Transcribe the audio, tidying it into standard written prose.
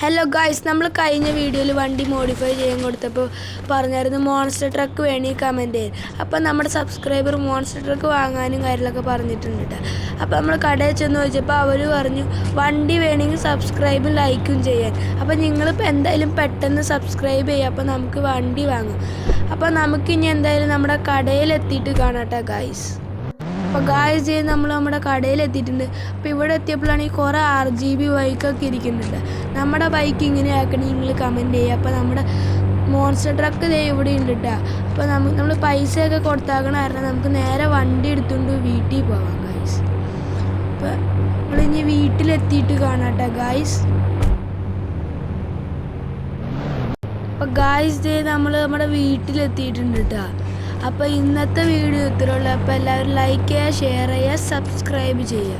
Hello guys, നമ്മൾ കഴിഞ്ഞ വീഡിയോയിൽ വണ്ടി മോഡിഫൈ ചെയ്യാൻ കൊടുത്തപ്പോൾ പറഞ്ഞായിരുന്നു മോൺസ്റ്റർ ട്രക്ക് വേണമെങ്കിൽ കമൻറ്റ് ചെയ്യാൻ. അപ്പോൾ നമ്മുടെ സബ്സ്ക്രൈബർ മോൺസ്റ്റർ ട്രക്ക് വാങ്ങാനും കാര്യങ്ങളൊക്കെ പറഞ്ഞിട്ടുണ്ട് കേട്ടോ. അപ്പോൾ നമ്മൾ കടയിൽ ചെന്ന് ചോദിച്ചപ്പോൾ അവർ പറഞ്ഞു വണ്ടി വേണമെങ്കിൽ സബ്സ്ക്രൈബും ലൈക്കും ചെയ്യാൻ. അപ്പോൾ നിങ്ങളിപ്പോൾ എന്തായാലും പെട്ടെന്ന് സബ്സ്ക്രൈബ് ചെയ്യുക, അപ്പോൾ നമുക്ക് വണ്ടി വാങ്ങാം. അപ്പോൾ നമുക്കിനി എന്തായാലും നമ്മുടെ കടയിലെത്തിയിട്ട് കാണാം കേട്ടോ ഗൈസ്. അപ്പോൾ ഗായ്സ് നമ്മൾ നമ്മുടെ കടയിലെത്തിയിട്ടുണ്ട്. അപ്പോൾ ഇവിടെ എത്തിയപ്പോഴാണ് ഈ കുറേ RGB ബൈക്കൊക്കെ ഇരിക്കുന്നുണ്ട്. നമ്മുടെ ബൈക്ക് ഇങ്ങനെ ആക്കണമെങ്കിൽ നിങ്ങൾ കമൻറ്റ് ചെയ്യുക. അപ്പോൾ നമ്മുടെ മോൺസ്റ്റർ ട്രക്ക് ഇവിടെ ഉണ്ട് കേട്ടോ. അപ്പോൾ നമ്മൾ പൈസയൊക്കെ കൊടുത്താക്കണ കാരണം നമുക്ക് നേരെ വണ്ടി എടുത്തുകൊണ്ട് വീട്ടിൽ പോകാം ഗായ്സ്. അപ്പോൾ നമ്മളിനി വീട്ടിലെത്തിയിട്ട് കാണാം കേട്ടോ ഗായ്സ്. അപ്പോൾ ഗായ്സ് നമ്മൾ നമ്മുടെ വീട്ടിലെത്തിയിട്ടുണ്ട് കേട്ടോ. അപ്പോൾ ഇന്നത്തെ വീഡിയോ ഇത്രയുള്ളൂ. അപ്പോൾ എല്ലാവരും ലൈക്ക് ചെയ്യുക, ഷെയർ ചെയ്യുക, സബ്സ്ക്രൈബ് ചെയ്യുക.